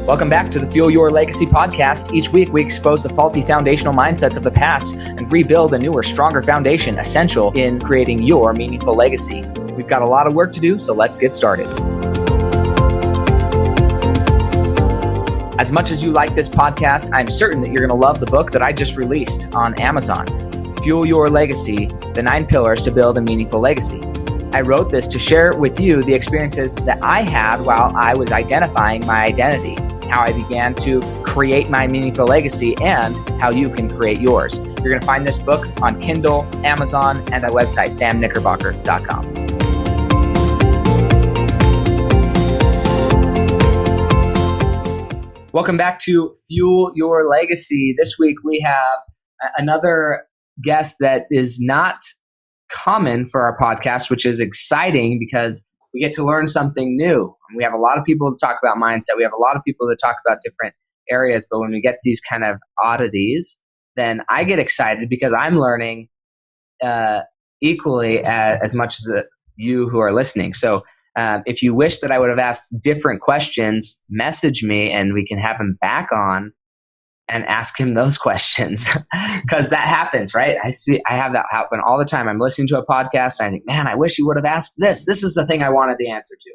Welcome back to the Fuel Your Legacy podcast. Each week, we expose the faulty foundational mindsets of the past and rebuild a newer, stronger foundation essential in creating your meaningful legacy. We've got a lot of work to do, so let's get started. As much as you like this podcast, I'm certain that you're going to love the book that I just released on Amazon, Fuel Your Legacy, The 9 Pillars to Build a Meaningful Legacy. I wrote this to share with you the experiences that I had while I was identifying my identity, how I began to create my meaningful legacy, and how you can create yours. You're going to find this book on Kindle, Amazon, and our website, samknickerbocker.com. Welcome back to Fuel Your Legacy. This week we have another guest that is not common for our podcast, which is exciting because we get to learn something new. We have a lot of people to talk about mindset. We have a lot of people to talk about different areas. But when we get these kind of oddities, then I get excited because I'm learning equally as much as you who are listening. So if you wish that I would have asked different questions, message me and we can have him back on and ask him those questions, because that happens, right? I have that happen all the time. I'm listening to a podcast and I think, man, I wish you would have asked this. This is the thing I wanted the answer to.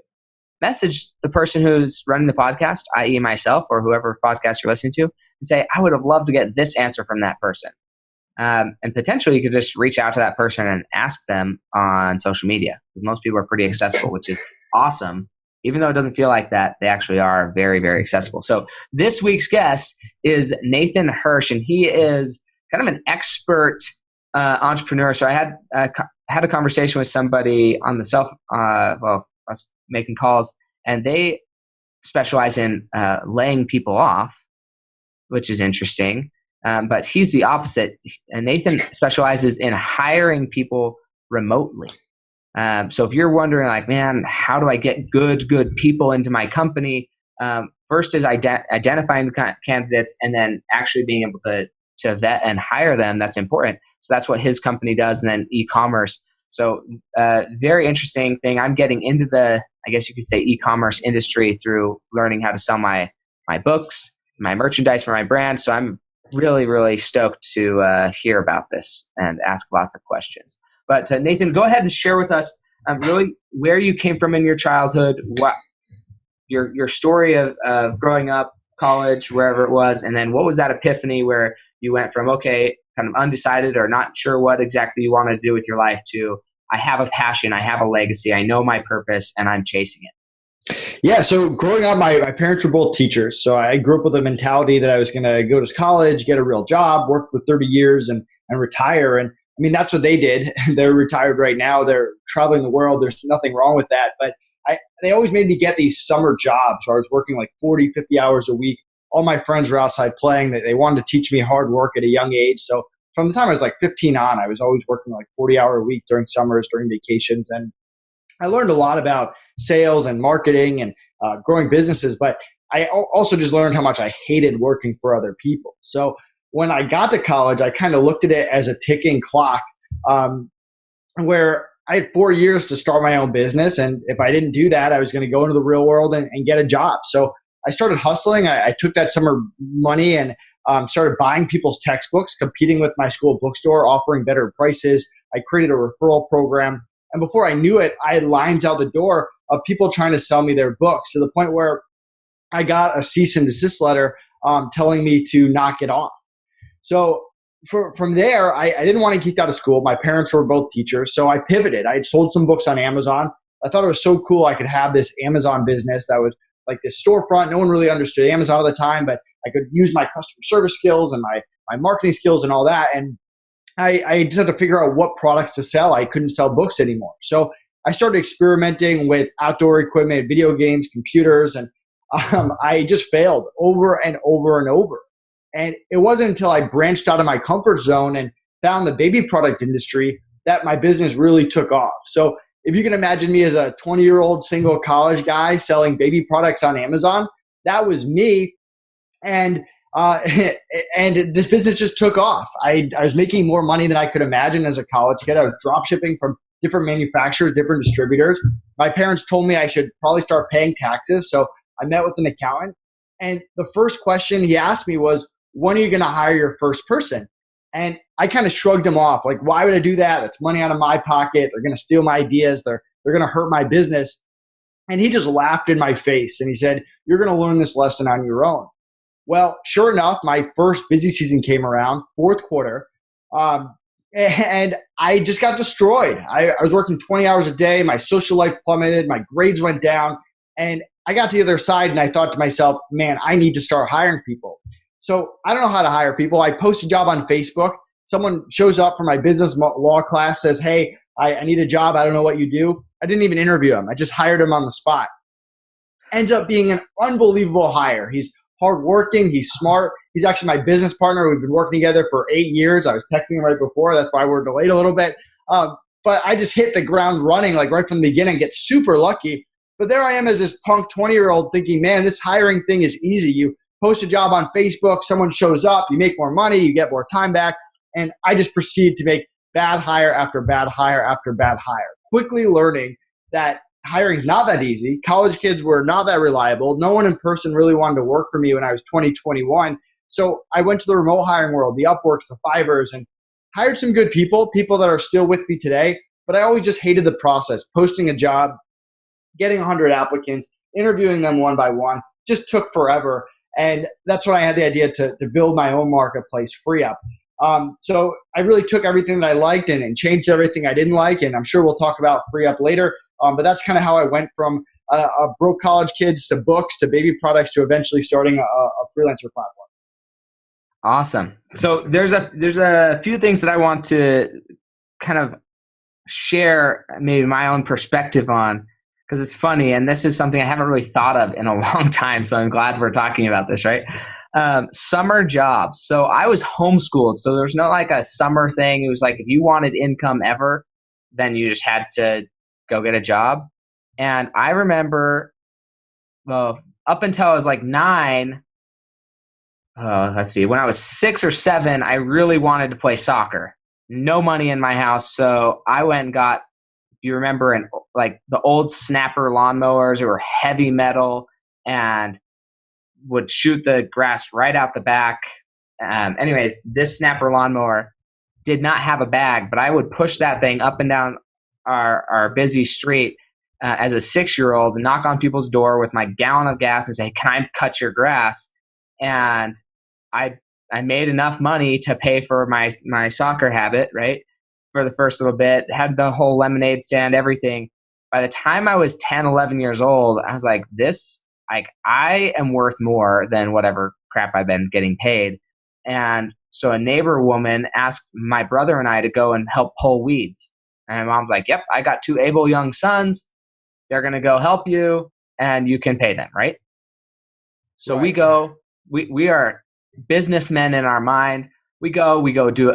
Message the person who's running the podcast, i.e. myself or whoever podcast you're listening to, and say, I would have loved to get this answer from that person. And potentially you could just reach out to that person and ask them on social media, because most people are pretty accessible, which is awesome. Even though it doesn't feel like that, they actually are very, very accessible. So this week's guest is Nathan Hirsch, and he is kind of an expert entrepreneur. So I had a conversation with somebody on the I was making calls, and they specialize in laying people off, which is interesting. But he's the opposite. And Nathan specializes in hiring people remotely. So if you're wondering, like, man, how do I get good people into my company? First is identifying the candidates, and then actually being able to vet and hire them. That's important. So that's what his company does. And then e-commerce. So very interesting thing. I'm getting into the, I guess you could say, e-commerce industry through learning how to sell my books, my merchandise for my brand. So I'm really, really stoked to hear about this and ask lots of questions. But Nathan, go ahead and share with us really where you came from in your childhood, what your story of growing up, college, wherever it was, and then what was that epiphany where you went from, okay, kind of undecided or not sure what exactly you wanted to do with your life to, I have a passion, I have a legacy, I know my purpose, and I'm chasing it. Yeah, so growing up, my parents were both teachers. So I grew up with a mentality that I was going to go to college, get a real job, work for 30 years, and retire. And I mean, that's what they did. They're retired right now. They're traveling the world. There's nothing wrong with that. But they always made me get these summer jobs where I was working like 40, 50 hours a week. All my friends were outside playing. They wanted to teach me hard work at a young age. So from the time I was like 15 on, I was always working like 40-hour a week during summers, during vacations. And I learned a lot about sales and marketing and growing businesses. But I also just learned how much I hated working for other people. So when I got to college, I kind of looked at it as a ticking clock where I had 4 years to start my own business. And if I didn't do that, I was going to go into the real world and get a job. So I started hustling. I took that summer money and started buying people's textbooks, competing with my school bookstore, offering better prices. I created a referral program. And before I knew it, I had lines out the door of people trying to sell me their books, to the point where I got a cease and desist letter telling me to knock it off. So from there, I didn't want to get kicked out of school. My parents were both teachers, so I pivoted. I had sold some books on Amazon. I thought it was so cool I could have this Amazon business that was like this storefront. No one really understood Amazon at the time, but I could use my customer service skills and my marketing skills and all that. And I just had to figure out what products to sell. I couldn't sell books anymore. So I started experimenting with outdoor equipment, video games, computers, and I just failed over and over and over. And it wasn't until I branched out of my comfort zone and found the baby product industry that my business really took off. So if you can imagine me as a 20-year-old single college guy selling baby products on Amazon, that was me. And and this business just took off. I was making more money than I could imagine as a college kid. I was drop shipping from different manufacturers, different distributors. My parents told me I should probably start paying taxes. So I met with an accountant. And the first question he asked me was, when are you going to hire your first person? And I kind of shrugged him off. Like, why would I do that? That's money out of my pocket. They're going to steal my ideas. They're going to hurt my business. And he just laughed in my face. And he said, you're going to learn this lesson on your own. Well, sure enough, my first busy season came around, fourth quarter. And I just got destroyed. I was working 20 hours a day. My social life plummeted. My grades went down. And I got to the other side and I thought to myself, man, I need to start hiring people. So I don't know how to hire people. I post a job on Facebook. Someone shows up for my business law class, says, hey, I need a job. I don't know what you do. I didn't even interview him. I just hired him on the spot. Ends up being an unbelievable hire. He's hardworking. He's smart. He's actually my business partner. We've been working together for 8 years. I was texting him right before. That's why we're delayed a little bit. But I just hit the ground running like right from the beginning, get super lucky. But there I am as this punk 20-year-old thinking, man, this hiring thing is easy. You post a job on Facebook, someone shows up, you make more money, you get more time back. And I just proceed to make bad hire after bad hire after bad hire, quickly learning that hiring is not that easy. College kids were not that reliable. No one in person really wanted to work for me when I was 20, 21. So I went to the remote hiring world, the Upworks, the Fivers, and hired some good people that are still with me today. But I always just hated the process. Posting a job, getting 100 applicants, interviewing them one by one, just took forever. And that's when I had the idea to build my own marketplace, FreeUp. So I really took everything that I liked and changed everything I didn't like. And I'm sure we'll talk about FreeUp later. But that's kind of how I went from a broke college kids to books to baby products to eventually starting a freelancer platform. Awesome. So there's a few things that I want to kind of share maybe my own perspective on, because it's funny, and this is something I haven't really thought of in a long time, so I'm glad we're talking about this, right? Summer jobs. So I was homeschooled, so there's no like a summer thing. It was like if you wanted income ever, then you just had to go get a job. And I remember, well, up until I was like 9, let's see, when I was 6 or 7, I really wanted to play soccer. No money in my house, so I went and got, you remember, like the old snapper lawnmowers that were heavy metal and would shoot the grass right out the back. Anyways, this snapper lawnmower did not have a bag, but I would push that thing up and down our busy street as a 6-year-old, knock on people's door with my gallon of gas and say, can I cut your grass? And I made enough money to pay for my soccer habit, right? For the first little bit, had the whole lemonade stand, everything. By the time I was 10, 11 years old, I was like, I am worth more than whatever crap I've been getting paid. And so a neighbor woman asked my brother and I to go and help pull weeds. And my mom's like, yep, I got 2 able young sons. They're going to go help you and you can pay them, right? So we go, we are businessmen in our mind. We go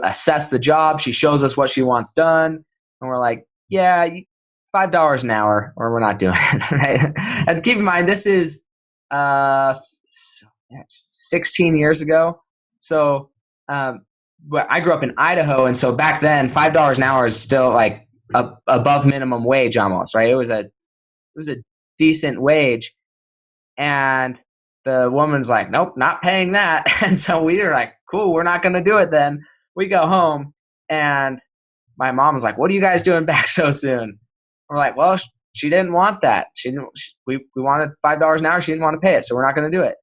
assess the job. She shows us what she wants done. And we're like, yeah, $5 an hour or we're not doing it. Right? And keep in mind, this is 16 years ago. So but I grew up in Idaho. And so back then, $5 an hour is still like above minimum wage almost, right? It was a decent wage. And the woman's like, nope, not paying that. And so we were like, cool, we're not going to do it then. We go home and my mom was like, what are you guys doing back so soon? We're like, well, she didn't want that. We wanted $5 an hour. She didn't want to pay it. So we're not going to do it.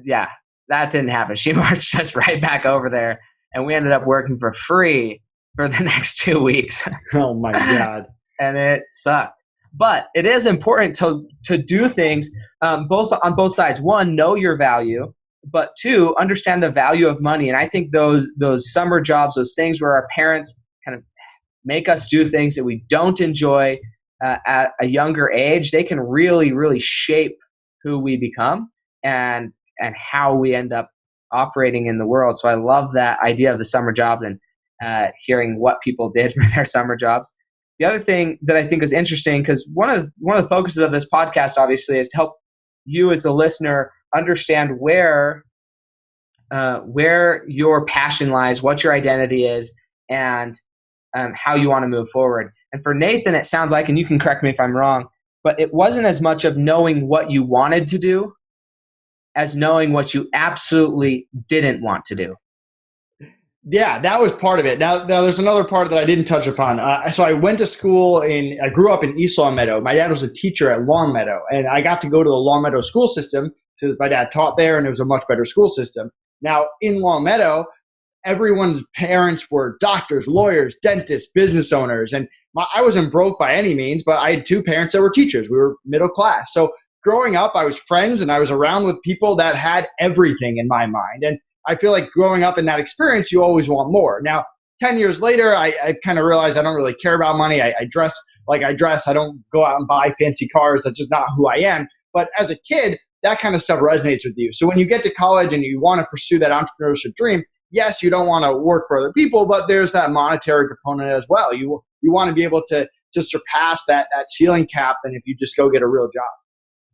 Yeah, that didn't happen. She marched us right back over there and we ended up working for free for the next 2 weeks. Oh my God. And it sucked. But it is important to do things on both sides. One, know your value, but 2, understand the value of money. And I think those summer jobs, those things where our parents kind of make us do things that we don't enjoy at a younger age, they can really, really shape who we become and how we end up operating in the world. So I love that idea of the summer jobs and hearing what people did for their summer jobs. The other thing that I think is interesting, because one of the focuses of this podcast, obviously, is to help you as a listener understand where your passion lies, what your identity is, and how you want to move forward. And for Nathan, it sounds like, and you can correct me if I'm wrong, but it wasn't as much of knowing what you wanted to do as knowing what you absolutely didn't want to do? Yeah, that was part of it. Now there's another part that I didn't touch upon. So I went to school I grew up in East Longmeadow. My dad was a teacher at Longmeadow, and I got to go to the Longmeadow school system because my dad taught there, and it was a much better school system. Now in Longmeadow, everyone's parents were doctors, lawyers, dentists, business owners, and I wasn't broke by any means, but I had two parents that were teachers. We were middle class. So growing up, I was friends and I was around with people that had everything in my mind. And I feel like growing up in that experience, you always want more. Now, 10 years later, I kind of realized I don't really care about money. I dress like I dress. I don't go out and buy fancy cars. That's just not who I am. But as a kid, that kind of stuff resonates with you. So when you get to college and you want to pursue that entrepreneurship dream, yes, you don't want to work for other people, but there's that monetary component as well. You want to be able to surpass that ceiling cap than if you just go get a real job.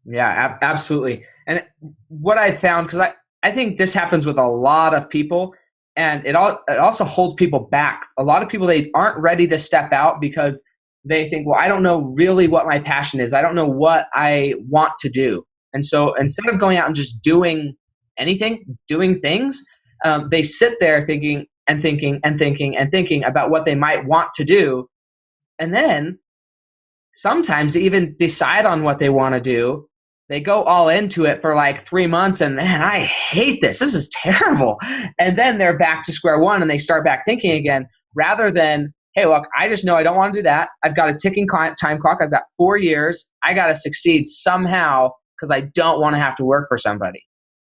Yeah, absolutely. And what I found, because I think this happens with a lot of people, and it also holds people back. A lot of people, they aren't ready to step out because they think, well, I don't know really what my passion is. I don't know what I want to do. And so instead of going out and just doing things, they sit there thinking about what they might want to do. And then sometimes they even decide on what they want to do. They go all into it for like 3 months and man, I hate this. This is terrible. And then they're back to square one and they start back thinking again, rather than, hey, look, I just know I don't want to do that. I've got a ticking time clock. I've got 4 years. I got to succeed somehow because I don't want to have to work for somebody.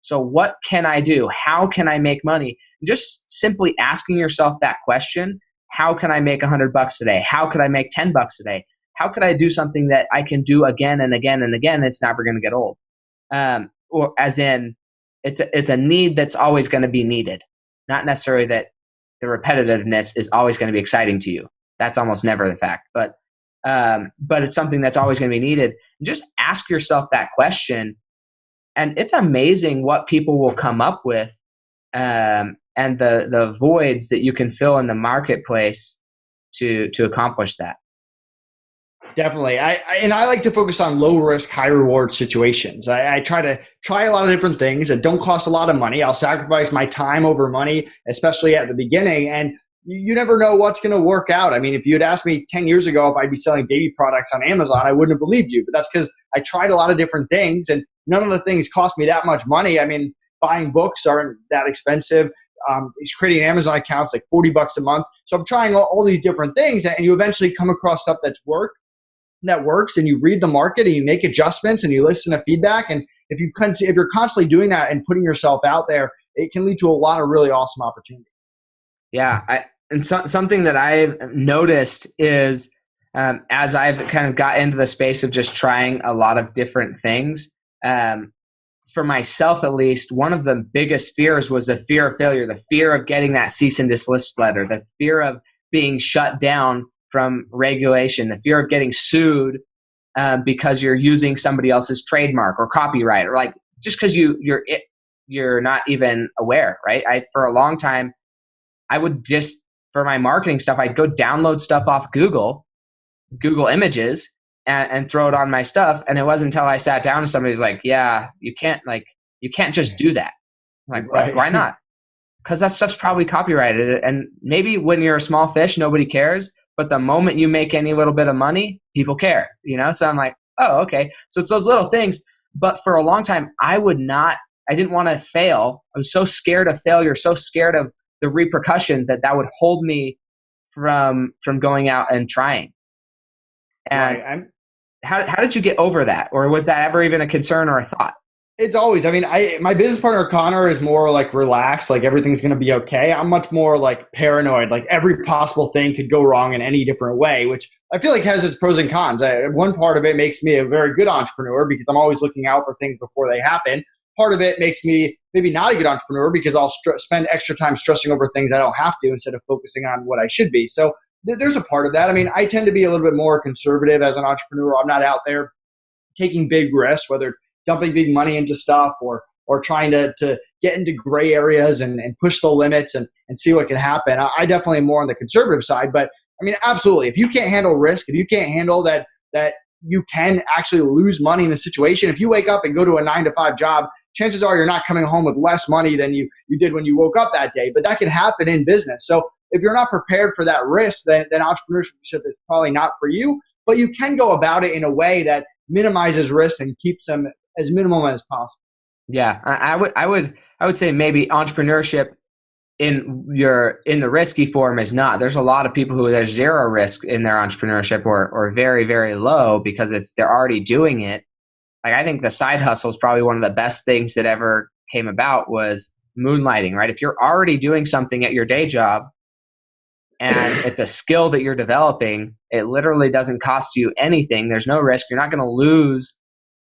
So what can I do? How can I make money? Just simply asking yourself that question, how can I make $100 today? How could I make $10 today? How could I do something that I can do again and again and again? It's never going to get old. Or as in, it's a need that's always going to be needed. Not necessarily that the repetitiveness is always going to be exciting to you. That's almost never the fact. But it's something that's always going to be needed. Just ask yourself that question. And it's amazing what people will come up with and the voids that you can fill in the marketplace to accomplish that. Definitely. I like to focus on low risk, high reward situations. I try a lot of different things that don't cost a lot of money. I'll sacrifice my time over money, especially at the beginning. And you never know what's going to work out. I mean, if you had asked me 10 years ago if I'd be selling baby products on Amazon, I wouldn't have believed you. But that's because I tried a lot of different things and none of the things cost me that much money. I mean, buying books aren't that expensive. Creating an Amazon account is like $40 a month. So I'm trying all these different things and you eventually come across stuff that works and you read the market and you make adjustments and you listen to feedback. And if you're constantly doing that and putting yourself out there, it can lead to a lot of really awesome opportunities. Yeah. Something that I've noticed is as I've kind of got into the space of just trying a lot of different things, for myself at least, one of the biggest fears was the fear of failure, the fear of getting that cease and desist letter, the fear of being shut down from regulation, the fear of getting sued because you're using somebody else's trademark or copyright, or like just because you're not even aware, right? For a long time, I would just, for my marketing stuff, I'd go download stuff off Google Images and throw it on my stuff. And it wasn't until I sat down and somebody's like, yeah, you can't just do that. I'm like, right. Why not? Because that stuff's probably copyrighted. And maybe when you're a small fish, nobody cares. But the moment you make any little bit of money, people care, So I'm like, oh, okay. So it's those little things. But for a long time, I didn't want to fail. I was so scared of failure, so scared of the repercussion that would hold me from going out and trying. And right. How did you get over that? Or was that ever even a concern or a thought? It's always, my business partner, Connor, is more like relaxed, like everything's going to be okay. I'm much more like paranoid, like every possible thing could go wrong in any different way, which I feel like has its pros and cons. One part of it makes me a very good entrepreneur because I'm always looking out for things before they happen. Part of it makes me maybe not a good entrepreneur because I'll spend extra time stressing over things I don't have to instead of focusing on what I should be. So there's a part of that. I tend to be a little bit more conservative as an entrepreneur. I'm not out there taking big risks, whether dumping big money into stuff or trying to get into gray areas and push the limits and see what can happen. I definitely am more on the conservative side, but absolutely. If you can't handle risk, if you can't handle that you can actually lose money in a situation, if you wake up and go to a 9-to-5 job chances are you're not coming home with less money than you did when you woke up that day. But that can happen in business. So if you're not prepared for that risk, then entrepreneurship is probably not for you. But you can go about it in a way that minimizes risk and keeps them as minimal as possible. Yeah, I would say maybe entrepreneurship in the risky form is not. There's a lot of people who there's zero risk in their entrepreneurship or very, very low because they're already doing it. Like I think the side hustle is probably one of the best things that ever came about was moonlighting, right? If you're already doing something at your day job and it's a skill that you're developing, it literally doesn't cost you anything. There's no risk. You're not going to lose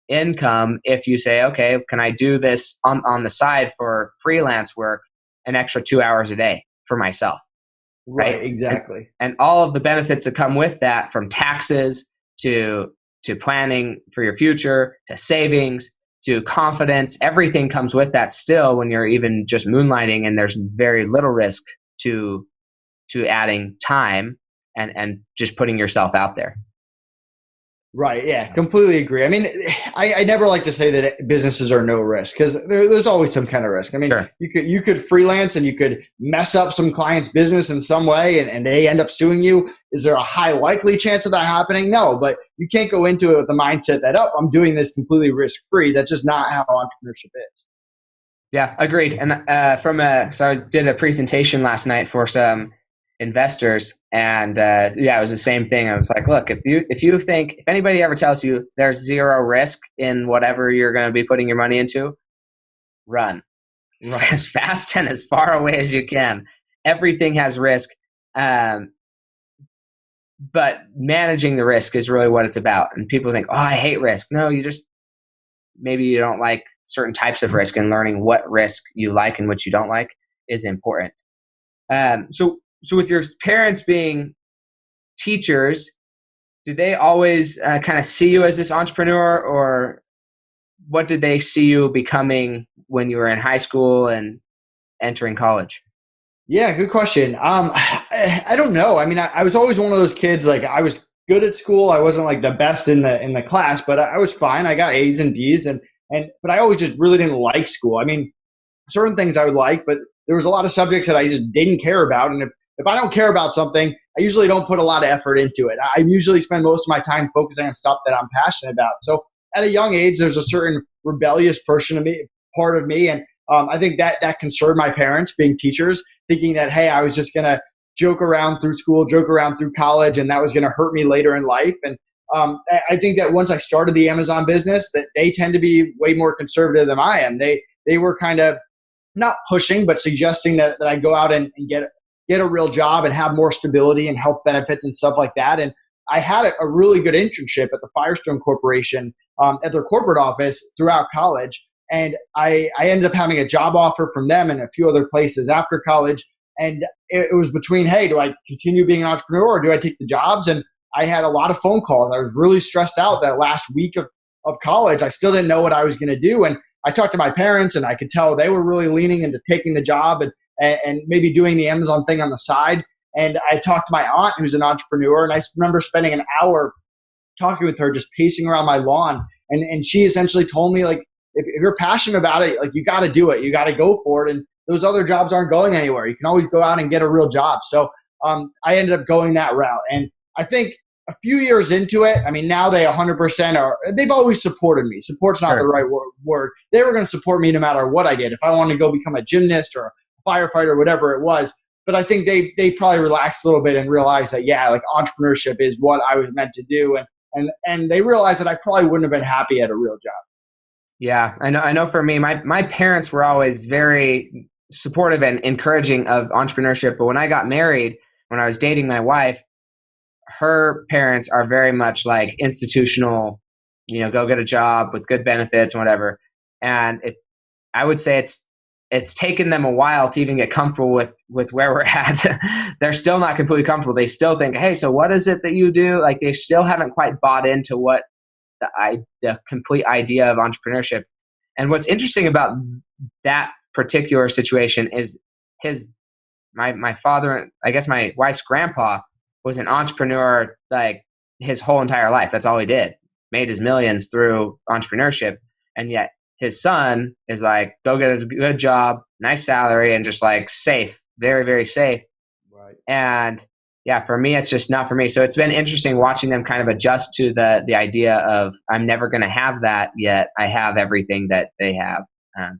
income if you say, okay, can I do this on the side for freelance work an extra 2 hours a day for myself? Right, exactly. And all of the benefits that come with that, from taxes to planning for your future, to savings, to confidence, everything comes with that still when you're even just moonlighting, and there's very little risk to adding time and just putting yourself out there. Right. Yeah, completely agree. I mean, I never like to say that businesses are no risk because there's always some kind of risk. I mean, sure. you could freelance and you could mess up some client's business in some way and they end up suing you. Is there a high likely chance of that happening? No, but you can't go into it with the mindset that, oh, I'm doing this completely risk free. That's just not how entrepreneurship is. Yeah, agreed. And so I did a presentation last night for some investors, and it was the same thing. I was like, look, if anybody ever tells you there's zero risk in whatever you're going to be putting your money into, run as fast and as far away as you can. Everything has risk, but managing the risk is really what it's about. And people think, oh, I hate risk. No, maybe you don't like certain types of risk, and learning what risk you like and what you don't like is important. So with your parents being teachers, did they always kind of see you as this entrepreneur, or what did they see you becoming when you were in high school and entering college? Yeah, good question. I don't know. I mean, I was always one of those kids, like I was good at school. I wasn't like the best in the class, but I was fine. I got A's and B's but I always just really didn't like school. I mean, certain things I would like, but there was a lot of subjects that I just didn't care about. And if I don't care about something, I usually don't put a lot of effort into it. I usually spend most of my time focusing on stuff that I'm passionate about. So at a young age, there's a certain rebellious part of me. And I think that concerned my parents, being teachers, thinking that, hey, I was just going to joke around through school, joke around through college, and that was going to hurt me later in life. And I think that once I started the Amazon business, that they tend to be way more conservative than I am. They were kind of not pushing, but suggesting that I go out and get a real job and have more stability and health benefits and stuff like that. And I had a really good internship at the Firestone Corporation at their corporate office throughout college. And I ended up having a job offer from them and a few other places after college. And it was between, hey, do I continue being an entrepreneur or do I take the jobs? And I had a lot of phone calls. I was really stressed out that last week of college. I still didn't know what I was going to do. And I talked to my parents and I could tell they were really leaning into taking the job and maybe doing the Amazon thing on the side. And I talked to my aunt, who's an entrepreneur, and I remember spending an hour talking with her, just pacing around my lawn. And she essentially told me, like, if you're passionate about it, like, you got to do it. You got to go for it. And those other jobs aren't going anywhere. You can always go out and get a real job. So I ended up going that route. And I think a few years into it, I mean, now they 100% they've always supported me. Support's not the right word. They were going to support me no matter what I did. If I wanted to go become a gymnast or a firefighter, whatever it was. But I think they probably relaxed a little bit and realized that, yeah, like, entrepreneurship is what I was meant to do. And they realized that I probably wouldn't have been happy at a real job. Yeah, I know for me, my parents were always very supportive and encouraging of entrepreneurship. But when I got married, when I was dating my wife, her parents are very much like institutional, go get a job with good benefits and whatever. And I would say it's taken them a while to even get comfortable with where we're at. They're still not completely comfortable. They still think, hey, so what is it that you do? Like, they still haven't quite bought into what the complete idea of entrepreneurship. And what's interesting about that particular situation is my father, I guess my wife's grandpa, was an entrepreneur like his whole entire life. That's all he did. Made his millions through entrepreneurship. And yet his son is like, go get a good job, nice salary, and just like safe, very, very safe. Right. And yeah, for me, it's just not for me. So it's been interesting watching them kind of adjust to the idea of I'm never going to have that, yet I have everything that they have,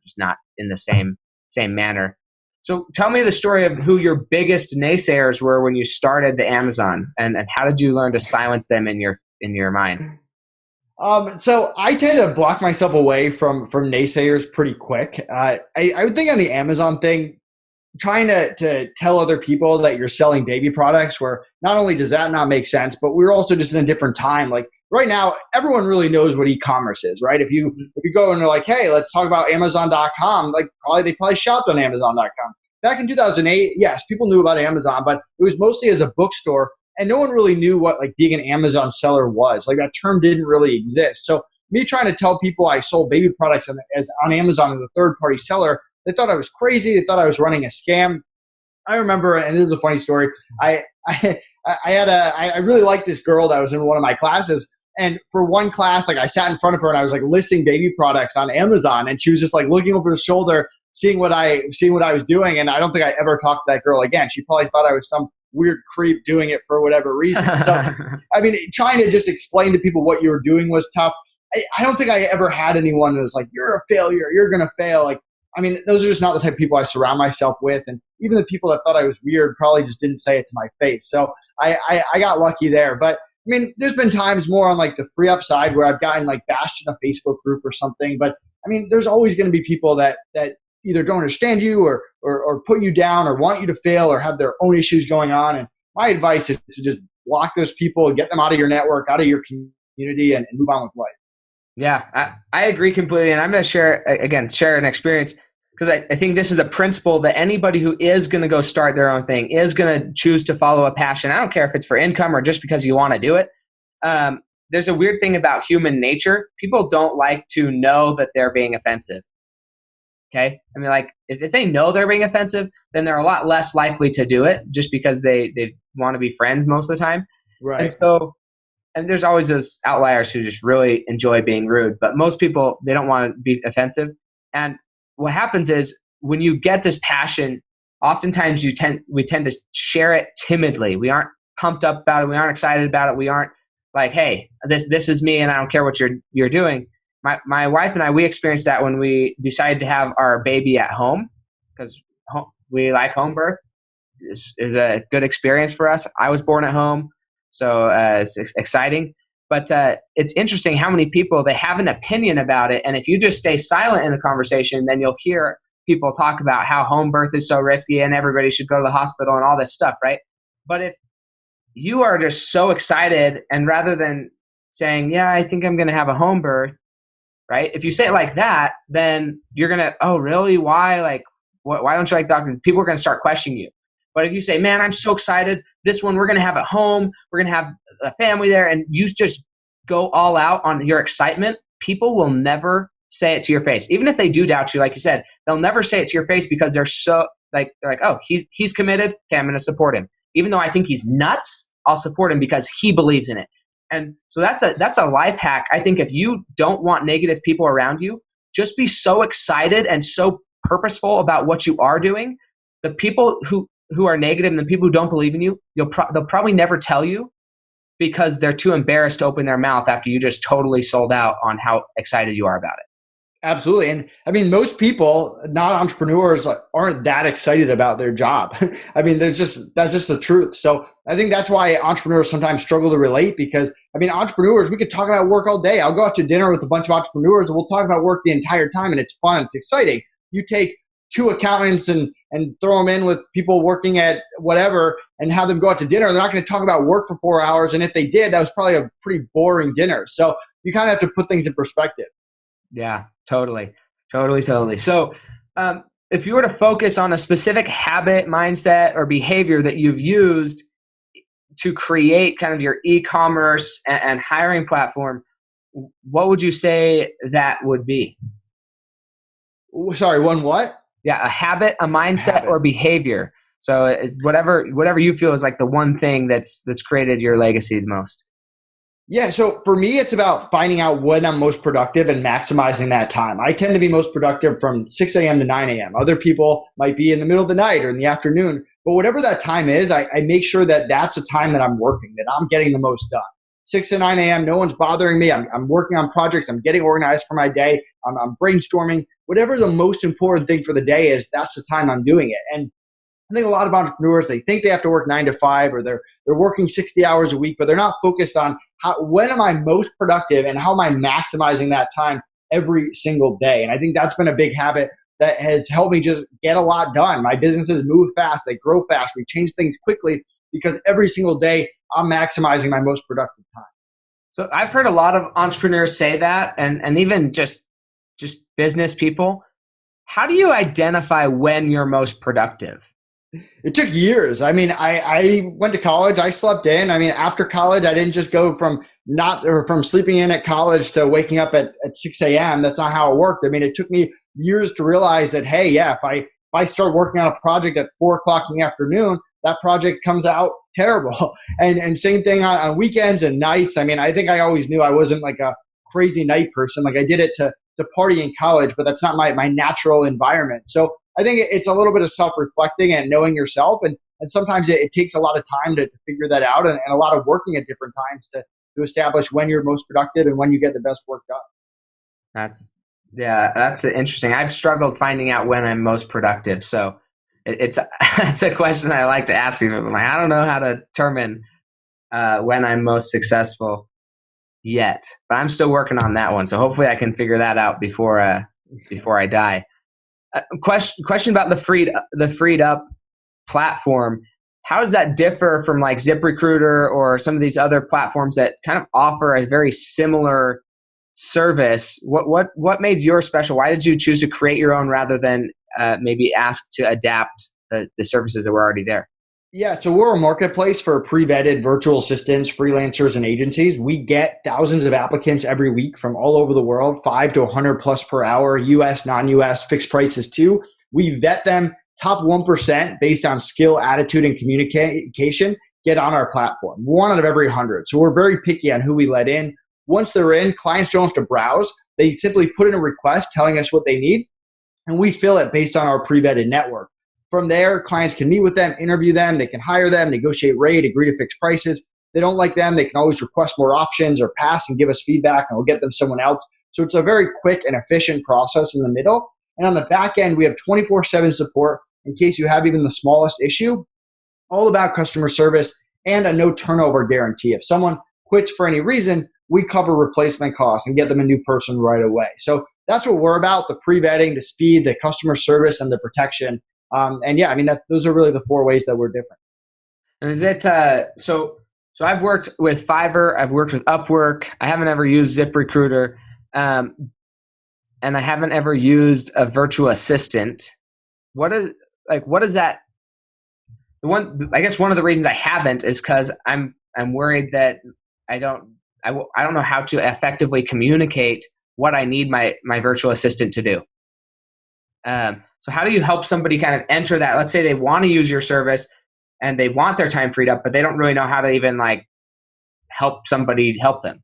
just not in the same manner. So tell me the story of who your biggest naysayers were when you started the Amazon, and how did you learn to silence them in your mind? So I tend to block myself away from naysayers pretty quick. I would think on the Amazon thing, trying to tell other people that you're selling baby products, where not only does that not make sense, but we're also just in a different time. Like right now, everyone really knows what e-commerce is, right? If you go and they're like, hey, let's talk about Amazon.com, like they probably shopped on Amazon.com. Back in 2008, yes, people knew about Amazon, but it was mostly as a bookstore, and no one really knew what like being an Amazon seller was. Like that term didn't really exist. So me trying to tell people I sold baby products on Amazon as a third-party seller, they thought I was crazy. They thought I was running a scam. I remember, and this is a funny story. I really liked this girl that was in one of my classes, and for one class, like I sat in front of her and I was like listing baby products on Amazon, and she was just like looking over her shoulder, seeing what I was doing, and I don't think I ever talked to that girl again. She probably thought I was some weird creep doing it for whatever reason. So, I mean, trying to just explain to people what you were doing was tough. I don't think I ever had anyone that was like, "You're a failure. You're gonna fail." Like, I mean, those are just not the type of people I surround myself with. And even the people that thought I was weird probably just didn't say it to my face. So I got lucky there. But I mean, there's been times more on like the free up side where I've gotten like bashed in a Facebook group or something. But I mean, there's always going to be people that either don't understand you or put you down or want you to fail or have their own issues going on. And my advice is to just block those people and get them out of your network, out of your community, and move on with life. Yeah, I agree completely. And I'm going to share an experience, because I think this is a principle that anybody who is going to go start their own thing is going to choose to follow a passion. I don't care if it's for income or just because you want to do it. There's a weird thing about human nature. People don't like to know that they're being offensive. Okay? I mean, like, if they know they're being offensive, then they're a lot less likely to do it just because they want to be friends most of the time. Right. And there's always those outliers who just really enjoy being rude, but most people, they don't want to be offensive. And what happens is when you get this passion, oftentimes we tend to share it timidly. We aren't pumped up about it. We aren't excited about it. We aren't like, hey, this is me and I don't care what you're doing. My wife and I, we experienced that when we decided to have our baby at home, because we like home birth. Is a good experience for us. I was born at home. So it's exciting, but it's interesting how many people, they have an opinion about it. And if you just stay silent in the conversation, then you'll hear people talk about how home birth is so risky and everybody should go to the hospital and all this stuff, right? But if you are just so excited, and rather than saying, yeah, I think I'm going to have a home birth, right? If you say it like that, then you're going to, oh, really? Why? Like, why don't you like doctors? People are going to start questioning you. But if you say, man, I'm so excited, this one we're going to have at home, we're going to have a family there, and you just go all out on your excitement, people will never say it to your face. Even if they do doubt you, like you said, they'll never say it to your face because they're like, oh, he's committed. Okay, I'm going to support him. Even though I think he's nuts, I'll support him because he believes in it. And so that's a life hack. I think if you don't want negative people around you, just be so excited and so purposeful about what you are doing. The people who are negative and the people who don't believe in you, they'll probably never tell you because they're too embarrassed to open their mouth after you just totally sold out on how excited you are about it. Absolutely. And I mean, most people, not entrepreneurs, aren't that excited about their job. I mean, that's just the truth. So I think that's why entrepreneurs sometimes struggle to relate, because I mean, entrepreneurs, we could talk about work all day. I'll go out to dinner with a bunch of entrepreneurs and we'll talk about work the entire time, and it's fun. It's exciting. You take two accountants and throw them in with people working at whatever and have them go out to dinner. They're not going to talk about work for 4 hours. And if they did, that was probably a pretty boring dinner. So you kind of have to put things in perspective. Yeah, totally. So if you were to focus on a specific habit, mindset, or behavior that you've used to create kind of your e-commerce and hiring platform, what would you say that would be? Sorry, one what? Yeah, a habit, a mindset, or behavior. So whatever you feel is like the one thing that's created your legacy the most. Yeah, so for me, it's about finding out when I'm most productive and maximizing that time. I tend to be most productive from 6 a.m. to 9 a.m. Other people might be in the middle of the night or in the afternoon. But whatever that time is, I make sure that that's the time that I'm working, that I'm getting the most done. 6 to 9 a.m., no one's bothering me. I'm working on projects. I'm getting organized for my day. I'm brainstorming. Whatever the most important thing for the day is, that's the time I'm doing it. And I think a lot of entrepreneurs, they think they have to work 9 to 5, or they're working 60 hours a week, but they're not focused on when am I most productive and how am I maximizing that time every single day. And I think that's been a big habit that has helped me just get a lot done. My businesses move fast, they grow fast, we change things quickly because every single day I'm maximizing my most productive time. So I've heard a lot of entrepreneurs say that, and even just business people. How do you identify when you're most productive? It took years. I mean, I went to college. I slept in. I mean, after college, I didn't just go from from sleeping in at college to waking up at 6 a.m. That's not how it worked. I mean, it took me years to realize that, hey, yeah, if I start working on a project at 4 o'clock in the afternoon, that project comes out terrible. And same thing on weekends and nights. I mean, I think I always knew I wasn't like a crazy night person. Like I did it to party in college, but that's not my natural environment. So I think it's a little bit of self-reflecting and knowing yourself. And sometimes it takes a lot of time to figure that out, and a lot of working at different times to establish when you're most productive and when you get the best work done. That's interesting. I've struggled finding out when I'm most productive. So it's a question I like to ask people. I'm like, I don't know how to determine when I'm most successful yet, but I'm still working on that one. So hopefully I can figure that out before I die. Question about the freed up platform. How does that differ from like ZipRecruiter or some of these other platforms that kind of offer a very similar service? What made yours special? Why did you choose to create your own rather than maybe ask to adapt the services that were already there? Yeah, so we're a marketplace for pre-vetted virtual assistants, freelancers, and agencies. We get thousands of applicants every week from all over the world, 5 to 100 plus per hour, US, non-US, fixed prices too. We vet them, top 1% based on skill, attitude, and communication get on our platform. 1 out of every 100. So we're very picky on who we let in. Once they're in, clients don't have to browse. They simply put in a request telling us what they need, and we fill it based on our pre-vetted network. From there, clients can meet with them, interview them, they can hire them, negotiate rate, agree to fixed prices. If they don't like them, they can always request more options or pass and give us feedback, and we'll get them someone else. So it's a very quick and efficient process in the middle. And on the back end, we have 24/7 support in case you have even the smallest issue, all about customer service and a no turnover guarantee. If someone quits for any reason, we cover replacement costs and get them a new person right away. So that's what we're about: the pre-vetting, the speed, the customer service, and the protection. And yeah, I mean, those are really the 4 ways that we're different. And is it so I've worked with Fiverr, I've worked with Upwork. I haven't ever used ZipRecruiter, and I haven't ever used a virtual assistant. What is that? I guess one of the reasons I haven't is because I'm worried that I don't know how to effectively communicate what I need my virtual assistant to do. So how do you help somebody kind of enter that? Let's say they want to use your service and they want their time freed up, but they don't really know how to even like help somebody help them.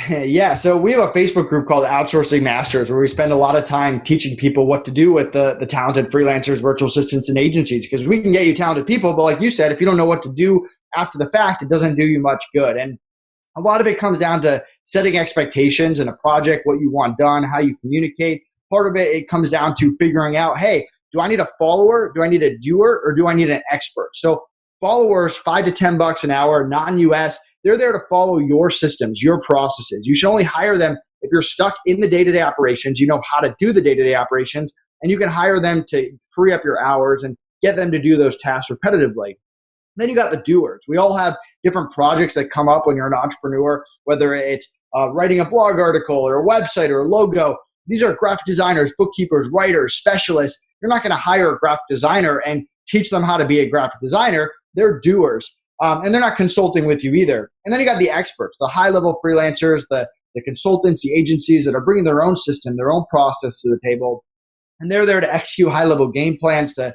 Yeah, so we have a Facebook group called Outsourcing Masters where we spend a lot of time teaching people what to do with the talented freelancers, virtual assistants, and agencies, because we can get you talented people, but like you said, if you don't know what to do after the fact, it doesn't do you much good. And a lot of it comes down to setting expectations in a project, what you want done, how you communicate. Part of it comes down to figuring out, hey, do I need a follower? Do I need a doer? Or do I need an expert? So followers, $5 to $10 an hour, non-US, they're there to follow your systems, your processes. You should only hire them if you're stuck in the day-to-day operations, you know how to do the day-to-day operations, and you can hire them to free up your hours and get them to do those tasks repetitively. Then you got the doers. We all have different projects that come up when you're an entrepreneur, whether it's writing a blog article or a website or a logo. These are graphic designers, bookkeepers, writers, specialists. You're not going to hire a graphic designer and teach them how to be a graphic designer. They're doers, and they're not consulting with you either. And then you got the experts, the high-level freelancers, the consultants, the agencies that are bringing their own system, their own process to the table. And they're there to execute high-level game plans to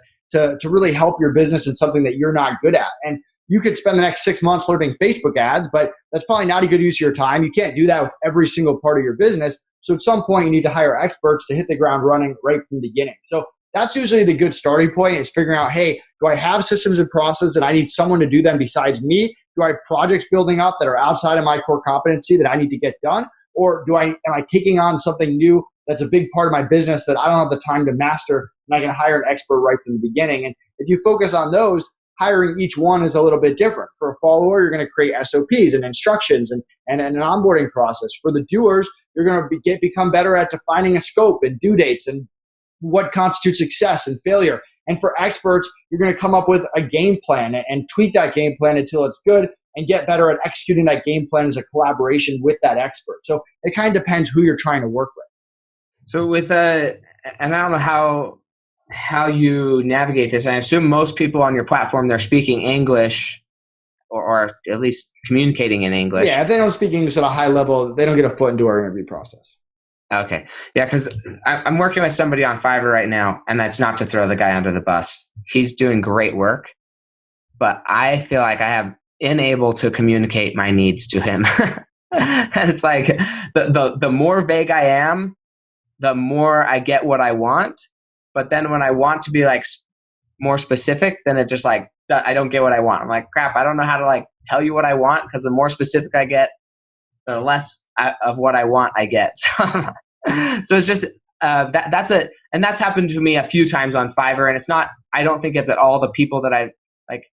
really help your business in something that you're not good at. And you could spend the next 6 months learning Facebook ads, but that's probably not a good use of your time. You can't do that with every single part of your business. So at some point, you need to hire experts to hit the ground running right from the beginning. So that's usually the good starting point, is figuring out, hey, do I have systems and processes and I need someone to do them besides me? Do I have projects building up that are outside of my core competency that I need to get done? Or am I taking on something new that's a big part of my business that I don't have the time to master, and I can hire an expert right from the beginning? And if you focus on those, hiring each one is a little bit different. For a follower, you're going to create SOPs and instructions and an onboarding process. For the doers, you're going to become better at defining a scope and due dates and what constitutes success and failure. And for experts, you're going to come up with a game plan and tweak that game plan until it's good, and get better at executing that game plan as a collaboration with that expert. So it kind of depends who you're trying to work with. So with and I don't know how you navigate this. I assume most people on your platform, they're speaking English, or at least communicating in English. Yeah, if they don't speak English at a high level, they don't get a foot into our interview process. Okay. Yeah, because I'm working with somebody on Fiverr right now, and that's not to throw the guy under the bus. He's doing great work, but I feel like I have unable to communicate my needs to him. And it's like the more vague I am, the more I get what I want. But then when I want to be like more specific, then it just like, I don't get what I want. I'm like, crap, I don't know how to like tell you what I want, because the more specific I get, the less of what I want I get. So it's just that's it, and that's happened to me a few times on Fiverr. And it's not, I don't think it's at all the people that I like.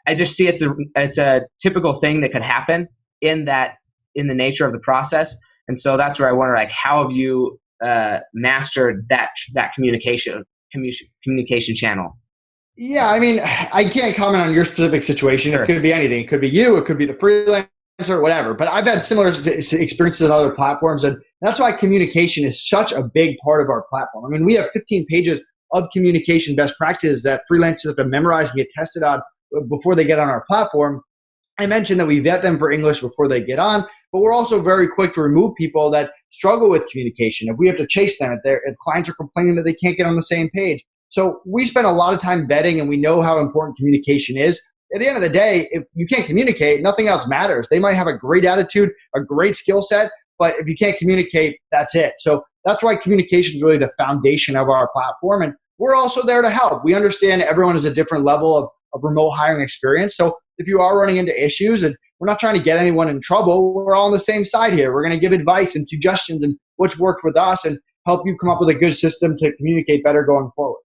I just see it's a typical thing that could happen in the nature of the process. And so that's where I wonder, like, how have you mastered that communication channel? Yeah, I mean, I can't comment on your specific situation. Sure. It could be anything. It could be you. It could be the freelancer, whatever. But I've had similar experiences on other platforms, and that's why communication is such a big part of our platform. I mean, we have 15 pages of communication best practices that freelancers have to memorize and get tested on before they get on our platform. I mentioned that we vet them for English before they get on, but we're also very quick to remove people that struggle with communication. If we have to chase them, if clients are complaining that they can't get on the same page. So we spend a lot of time vetting, and we know how important communication is. At the end of the day, if you can't communicate, nothing else matters. They might have a great attitude, a great skill set, but if you can't communicate, that's it. So that's why communication is really the foundation of our platform. And we're also there to help. We understand everyone has a different level of remote hiring experience. So if you are running into issues, and we're not trying to get anyone in trouble, we're all on the same side here. We're going to give advice and suggestions and what's worked with us, and help you come up with a good system to communicate better going forward.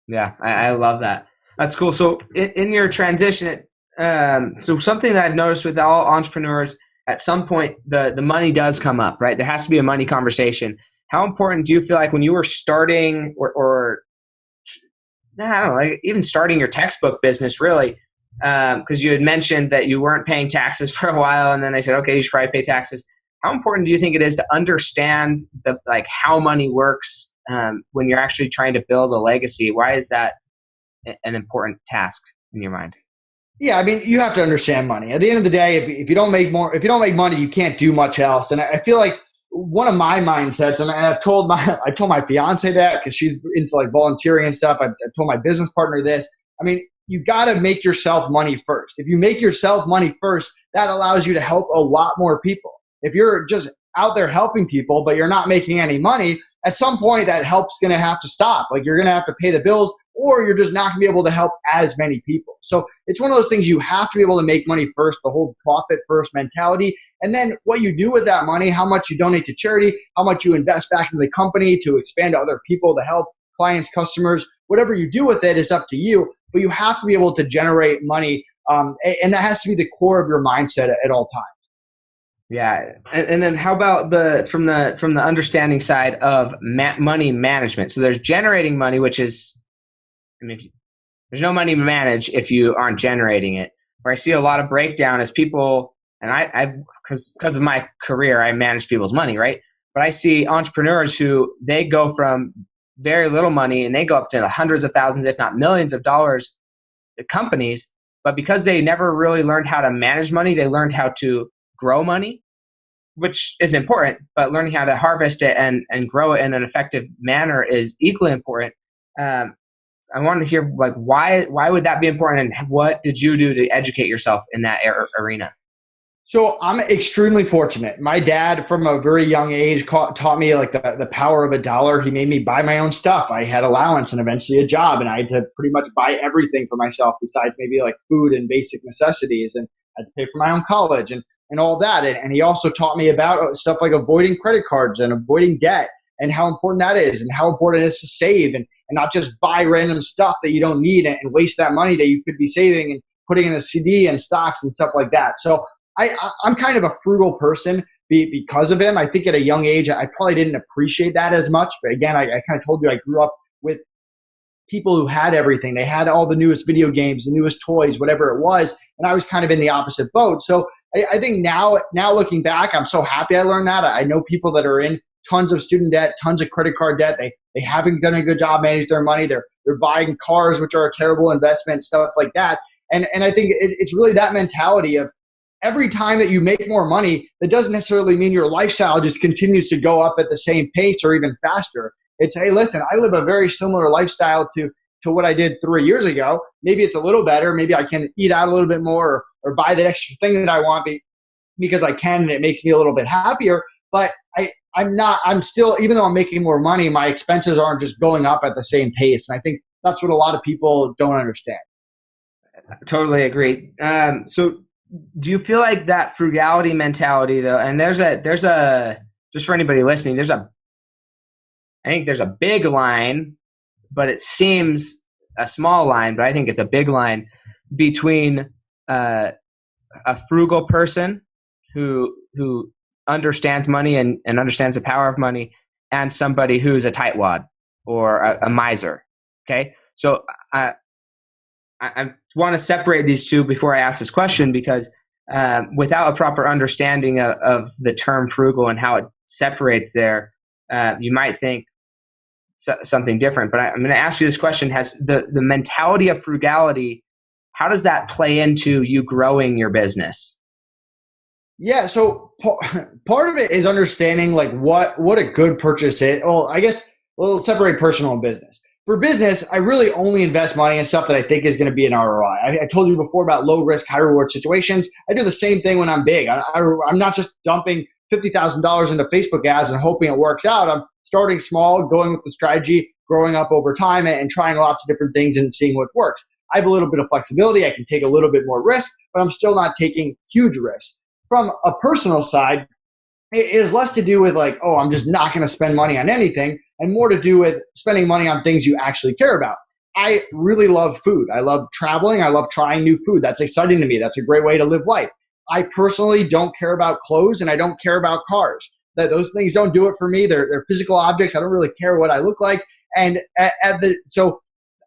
Yeah, I love that. That's cool. So in your transition, so something that I've noticed with all entrepreneurs, at some point the money does come up, right? There has to be a money conversation. How important do you feel like when you were starting or I don't know, like even starting your textbook business, really, because you had mentioned that you weren't paying taxes for a while, and then they said, okay, you should probably pay taxes. How important do you think it is to understand how money works when you're actually trying to build a legacy? Why is that an important task in your mind? Yeah, I mean, you have to understand money. At the end of the day, if you don't make money, you can't do much else. And I feel like one of my mindsets, and I told my fiance that, because she's into like volunteering and stuff. I told my business partner this. I mean, you got to make yourself money first. If you make yourself money first, that allows you to help a lot more people. If you're just out there helping people, but you're not making any money, at some point that help's going to have to stop. Like, you're going to have to pay the bills, or you're just not going to be able to help as many people. So it's one of those things, you have to be able to make money first, the whole profit first mentality. And then what you do with that money, how much you donate to charity, how much you invest back into the company to expand to other people, to help clients, customers, whatever you do with it is up to you. But you have to be able to generate money. And that has to be the core of your mindset at all times. Yeah, and then how about from the understanding side of money management? So there's generating money, which is, I mean, there's no money to manage if you aren't generating it. Where I see a lot of breakdown is people, and I because of my career, I manage people's money, right? But I see entrepreneurs who, they go from very little money and they go up to hundreds of thousands, if not millions of dollars, companies. But because they never really learned how to manage money, they learned how to grow money, which is important, but learning how to harvest it and grow it in an effective manner is equally important. I wanted to hear like why would that be important, and what did you do to educate yourself in that arena? So I'm extremely fortunate. My dad, from a very young age, taught me like the power of a dollar. He made me buy my own stuff. I had allowance and eventually a job, and I had to pretty much buy everything for myself besides maybe like food and basic necessities, and I had to pay for my own college and all that. And he also taught me about stuff like avoiding credit cards and avoiding debt and how important that is and how important it is to save and not just buy random stuff that you don't need and waste that money that you could be saving and putting in a CD and stocks and stuff like that. So I'm kind of a frugal person because of him. I think at a young age, I probably didn't appreciate that as much. But again, I kind of told you I grew up with people who had everything. They had all the newest video games, the newest toys, whatever it was. And I was kind of in the opposite boat. So I think now looking back, I'm so happy I learned that. I know people that are in tons of student debt, tons of credit card debt. They haven't done a good job managing their money. They're buying cars, which are a terrible investment, stuff like that. And I think it's really that mentality of, every time that you make more money, that doesn't necessarily mean your lifestyle just continues to go up at the same pace or even faster. It's, hey, listen, I live a very similar lifestyle to what I did 3 years ago. Maybe it's a little better. Maybe I can eat out a little bit more or buy the extra thing that I want because I can, and it makes me a little bit happier. But I'm still, even though I'm making more money, my expenses aren't just going up at the same pace. And I think that's what a lot of people don't understand. Totally agree. So do you feel like that frugality mentality though, and there's a just for anybody listening, I think there's a big line, but it seems a small line, but I think it's a big line between a frugal person who understands money and understands the power of money, and somebody who's a tightwad or a miser. Okay, so I want to separate these two before I ask this question, because without a proper understanding of the term frugal and how it separates there, you might think something different. But I'm going to ask you this question. Has the mentality of frugality, how does that play into you growing your business? Yeah, so part of it is understanding like what a good purchase is. Well, I guess we'll separate personal and business. For business, I really only invest money in stuff that I think is going to be an ROI. I told you before about low risk, high reward situations. I do the same thing when I'm big. I'm not just dumping $50,000 into Facebook ads and hoping it works out. I'm starting small, going with the strategy, growing up over time, and trying lots of different things and seeing what works. I have a little bit of flexibility. I can take a little bit more risk, but I'm still not taking huge risks. From a personal side, it is less to do with like, oh, I'm just not going to spend money on anything, and more to do with spending money on things you actually care about. I really love food. I love traveling. I love trying new food. That's exciting to me. That's a great way to live life. I personally don't care about clothes, and I don't care about cars. Those things don't do it for me. They're physical objects. I don't really care what I look like. And so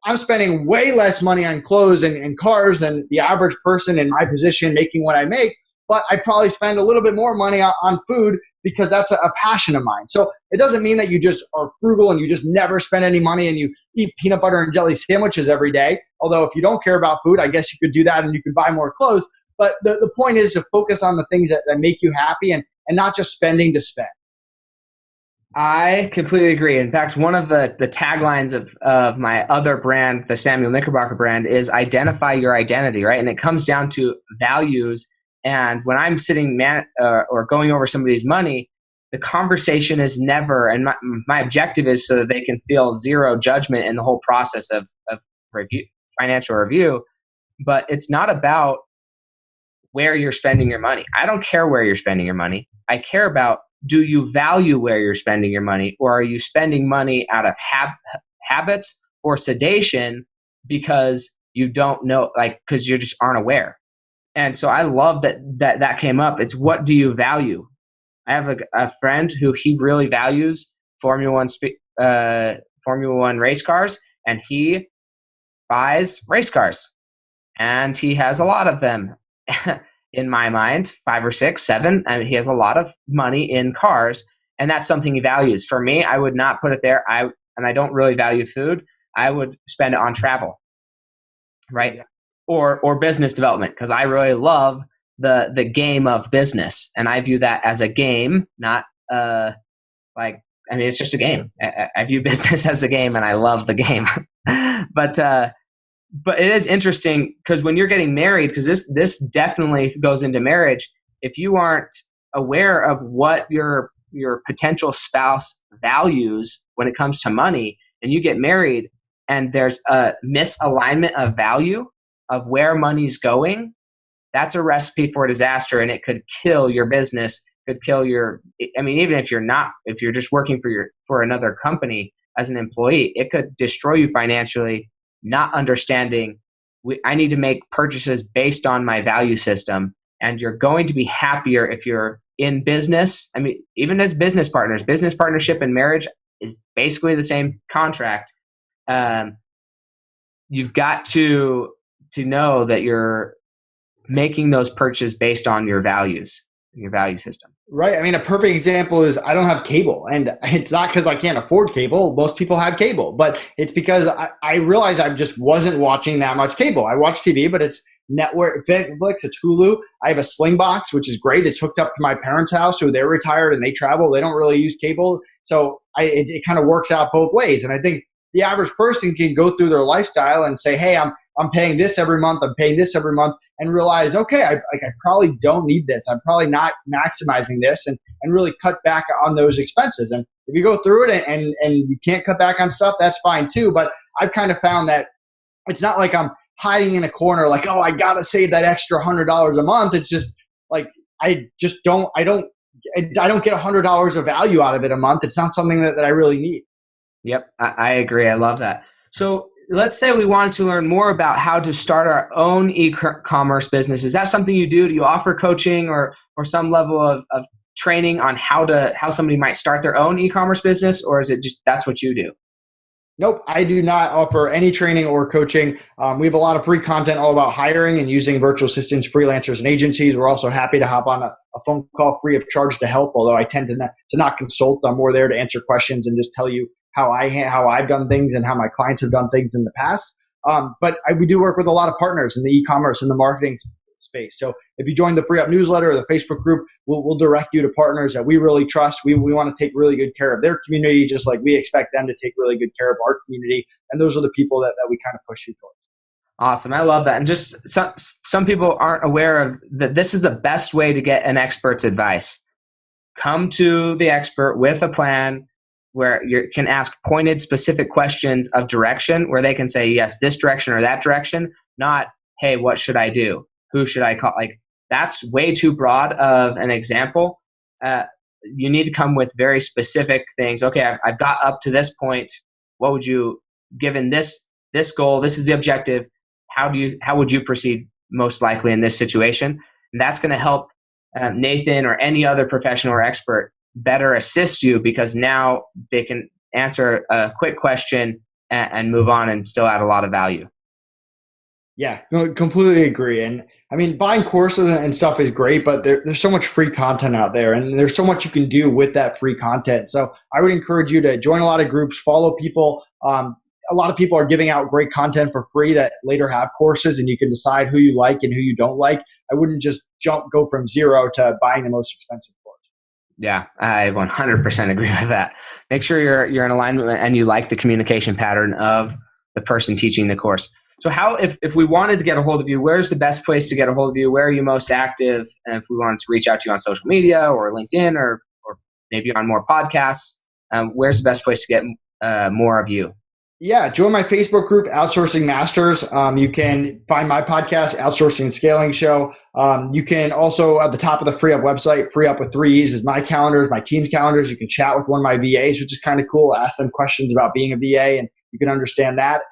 I'm spending way less money on clothes and cars than the average person in my position making what I make. But I probably spend a little bit more money on food because that's a passion of mine. So it doesn't mean that you just are frugal and you just never spend any money and you eat peanut butter and jelly sandwiches every day. Although if you don't care about food, I guess you could do that and you could buy more clothes. But the point is to focus on the things that make you happy and not just spending to spend. I completely agree. In fact, one of the taglines of my other brand, the Samuel Knickerbocker brand, is identify your identity, right? And it comes down to values. And when I'm sitting or going over somebody's money, the conversation is never, and my objective is so that they can feel zero judgment in the whole process of financial review. But it's not about where you're spending your money. I don't care where you're spending your money. I care about, do you value where you're spending your money, or are you spending money out of habits or sedation because you don't know, like, because you just aren't aware. And so I love that came up. It's, what do you value? I have a friend who he really values Formula One race cars, and he buys race cars, and he has a lot of them. In my mind, 5 or 6, 7. I mean, he has a lot of money in cars, and that's something he values. For me, I would not put it there. I don't really value food. I would spend it on travel, right? Yeah. Or business development, because I really love the game of business, and I view that as a game, not it's just a game. I view business as a game, and I love the game. But it is interesting because when you're getting married, because this definitely goes into marriage. If you aren't aware of what your potential spouse values when it comes to money, and you get married, and there's a misalignment of value of where money's going, that's a recipe for disaster, and it could kill your business. Could kill your. I mean, even if you're just working for another company as an employee, it could destroy you financially. Not understanding, I need to make purchases based on my value system, and you're going to be happier if you're in business. I mean, even as business partners, business partnership and marriage is basically the same contract. You've got to know that you're making those purchases based on your values and your value system. Right. I mean, a perfect example is I don't have cable, and it's not because I can't afford cable. Most people have cable, but it's because I realized I just wasn't watching that much cable. I watch TV, but it's network, Netflix, it's Hulu. I have a Sling box, which is great. It's hooked up to my parents' house, so they're retired and they travel. They don't really use cable. So it kind of works out both ways. And I think the average person can go through their lifestyle and say, hey, I'm paying this every month. I'm paying this every month, and realize, okay, I probably don't need this. I'm probably not maximizing this, and really cut back on those expenses. And if you go through it and you can't cut back on stuff, that's fine too. But I've kind of found that it's not like I'm hiding in a corner like, oh, I got to save that extra $100 a month. It's just like, I don't get $100 of value out of it a month. It's not something that I really need. Yep. I agree. I love that. So let's say we wanted to learn more about how to start our own e-commerce business. Is that something you do? Do you offer coaching or some level of training on how somebody might start their own e-commerce business? Or is it just, that's what you do? Nope, I do not offer any training or coaching. We have a lot of free content all about hiring and using virtual assistants, freelancers, and agencies. We're also happy to hop on a phone call free of charge to help, although I tend to not consult. I'm more there to answer questions and just tell you how I've done things and how my clients have done things in the past. But we do work with a lot of partners in the e-commerce and the marketing space. So if you join the Free Up newsletter or the Facebook group, we'll direct you to partners that we really trust. We want to take really good care of their community, just like we expect them to take really good care of our community. And those are the people that we kind of push you towards. Awesome. I love that. And just some people aren't aware of that. This is the best way to get an expert's advice. Come to the expert with a plan where you can ask pointed, specific questions of direction where they can say, yes, this direction or that direction, not, hey, what should I do? Who should I call? Like, that's way too broad of an example. You need to come with very specific things. Okay, I've got up to this point. What would you, given this goal, this is the objective, how would you proceed most likely in this situation? And that's going to help Nathan or any other professional or expert better assist you, because now they can answer a quick question and move on and still add a lot of value. Yeah, no, completely agree. And I mean, buying courses and stuff is great, but there's so much free content out there, and there's so much you can do with that free content. So I would encourage you to join a lot of groups, follow people. A lot of people are giving out great content for free that later have courses, and you can decide who you like and who you don't like. I wouldn't just go from zero to buying the most expensive course. Yeah, I 100% agree with that. Make sure you're in alignment and you like the communication pattern of the person teaching the course. So how, if we wanted to get a hold of you, where's the best place to get a hold of you? Where are you most active? And if we wanted to reach out to you on social media or LinkedIn or maybe on more podcasts, where's the best place to get more of you? Yeah, join my Facebook group, Outsourcing Masters. You can find my podcast, Outsourcing and Scaling Show. You can also, at the top of the Free Up website, Free Up with 3 E's is my calendars, my team's calendars. You can chat with one of my VAs, which is kind of cool. Ask them questions about being a VA, and you can understand that.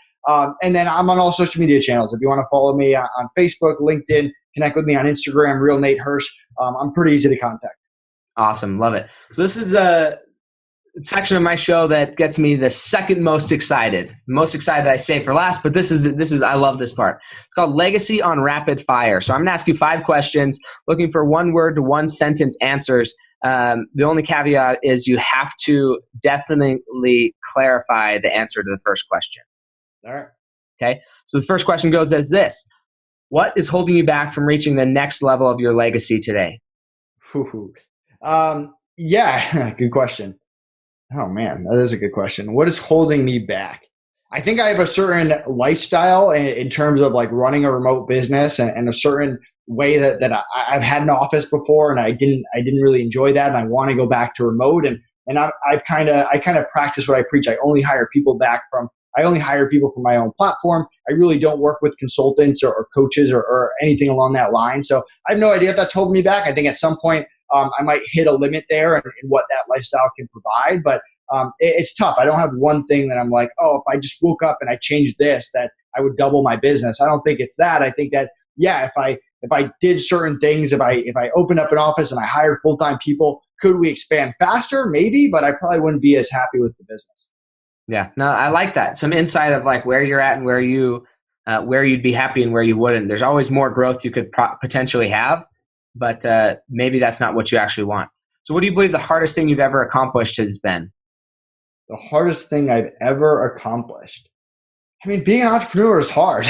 And then I'm on all social media channels. If you want to follow me on Facebook, LinkedIn, connect with me on Instagram, Real Nate Hirsch. I'm pretty easy to contact. Awesome. Love it. So this is a section of my show that gets me the second most excited. Most excited I say for last, but this is I love this part. It's called Legacy on Rapid Fire. So I'm going to ask you 5 questions, looking for 1 word to 1 sentence answers. The only caveat is you have to definitely clarify the answer to the first question. All right. Okay. So the first question goes as this: what is holding you back from reaching the next level of your legacy today? Yeah, good question. Oh man, that is a good question. What is holding me back? I think I have a certain lifestyle in terms of like running a remote business and a certain way that I've had an office before and I didn't really enjoy that. And I want to go back to remote. And I kind of practice what I preach. I only hire people from my own platform. I really don't work with consultants or coaches or anything along that line. So I have no idea if that's holding me back. I think at some point I might hit a limit there in what that lifestyle can provide. But it's tough. I don't have one thing that I'm like, oh, if I just woke up and I changed this, that I would double my business. I don't think it's that. I think that, yeah, if I did certain things, if I opened up an office and I hired full-time people, could we expand faster? Maybe, but I probably wouldn't be as happy with the business. Yeah, no, I like that. Some insight of like where you're at and where you'd be happy and where you wouldn't. There's always more growth you could potentially have, but maybe that's not what you actually want. So what do you believe the hardest thing you've ever accomplished has been? The hardest thing I've ever accomplished. I mean, being an entrepreneur is hard.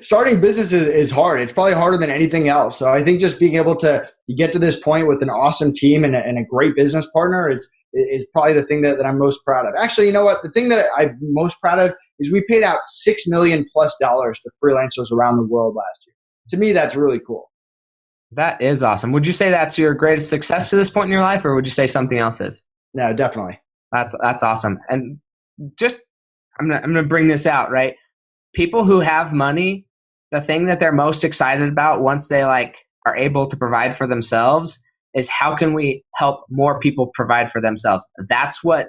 Starting businesses is hard. It's probably harder than anything else. So I think just being able to get to this point with an awesome team and a great business partner, is probably the thing that I'm most proud of. Actually, you know what? The thing that I'm most proud of is we paid out $6 million+ to freelancers around the world last year. To me, that's really cool. That is awesome. Would you say that's your greatest success to this point in your life, or would you say something else is? No, definitely. That's awesome. And just, I'm gonna bring this out, right? People who have money, the thing that they're most excited about once they like are able to provide for themselves is how can we help more people provide for themselves? That's what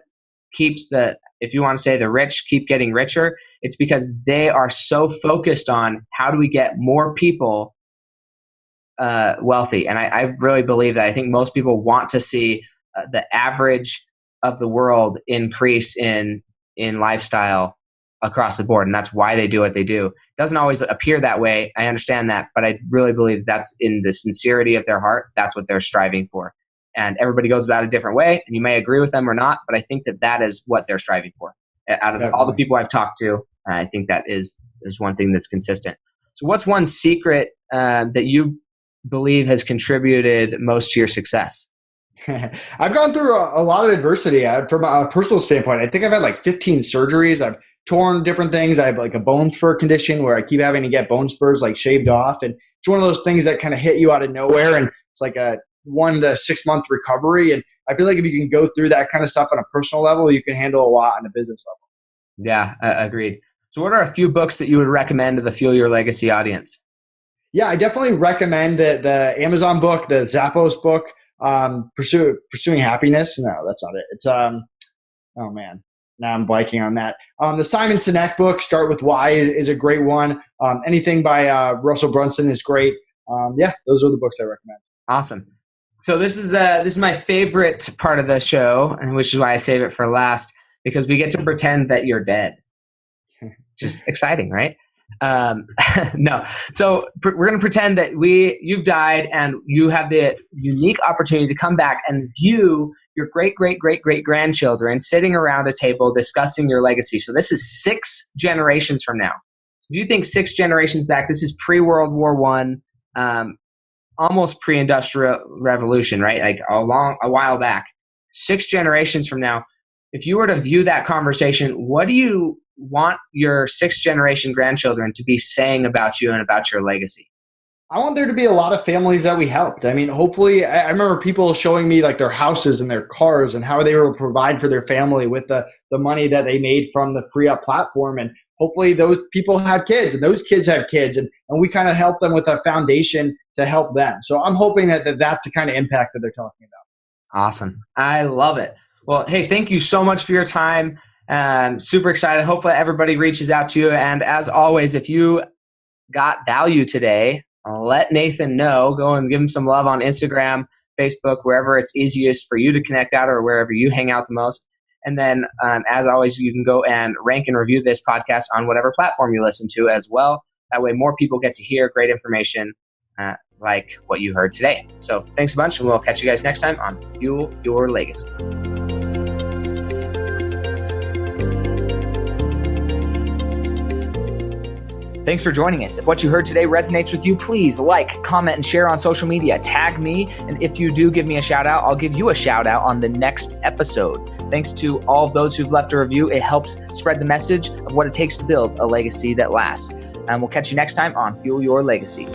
keeps if you want to say the rich keep getting richer, it's because they are so focused on how do we get more people wealthy. And I really believe that. I think most people want to see the average of the world increase in lifestyle across the board. And that's why they do what they do. It doesn't always appear that way. I understand that, but I really believe that's in the sincerity of their heart. That's what they're striving for. And everybody goes about it a different way, and you may agree with them or not, but I think that is what they're striving for. Out of all the people I've talked to, I think that is one thing that's consistent. So what's one secret that you believe has contributed most to your success? I've gone through a lot of adversity from a personal standpoint. I think I've had like 15 surgeries. I've torn different things. I have like a bone spur condition where I keep having to get bone spurs like shaved off. And it's one of those things that kind of hit you out of nowhere. And it's like a 1 to 6 month recovery. And I feel like if you can go through that kind of stuff on a personal level, you can handle a lot on a business level. Yeah, agreed. So what are a few books that you would recommend to the Fuel Your Legacy audience? Yeah, I definitely recommend the Amazon book, the Zappos book. Pursuing Happiness. No, that's not it. It's oh man, now I'm blanking on that. The Simon Sinek book, Start With Why, is a great one. Anything by Russell Brunson is great. Yeah, those are the books I recommend. Awesome. So this is my favorite part of the show, and which is why I save it for last, because we get to pretend that you're dead. Just exciting, right? No. So we're going to pretend that you've died and you have the unique opportunity to come back and view your great grandchildren sitting around a table discussing your legacy. So this is 6 generations from now. If you think 6 generations back, this is pre-World War I, almost pre-industrial revolution, right? Like a while back. 6 generations from now, if you were to view that conversation, what do you want your 6th generation grandchildren to be saying about you and about your legacy? I want there to be a lot of families that we helped. I mean, hopefully, I remember people showing me like their houses and their cars and how they were able to provide for their family with the money that they made from the Free Up platform. And hopefully those people have kids and those kids have kids, and we kind of help them with a foundation to help them. So I'm hoping that that's the kind of impact that they're talking about. Awesome. I love it. Well, hey, thank you so much for your time. Super excited. Hopefully everybody reaches out to you. And as always, if you got value today, let Nathan know. Go and give him some love on Instagram, Facebook, wherever it's easiest for you to connect out or wherever you hang out the most. And then, as always, you can go and rank and review this podcast on whatever platform you listen to as well. That way more people get to hear great information like what you heard today. So thanks a bunch, and we'll catch you guys next time on Fuel Your Legacy. Thanks for joining us. If what you heard today resonates with you, please like, comment, and share on social media. Tag me, and if you do give me a shout out, I'll give you a shout out on the next episode. Thanks to all of those who've left a review. It helps spread the message of what it takes to build a legacy that lasts. And we'll catch you next time on Fuel Your Legacy.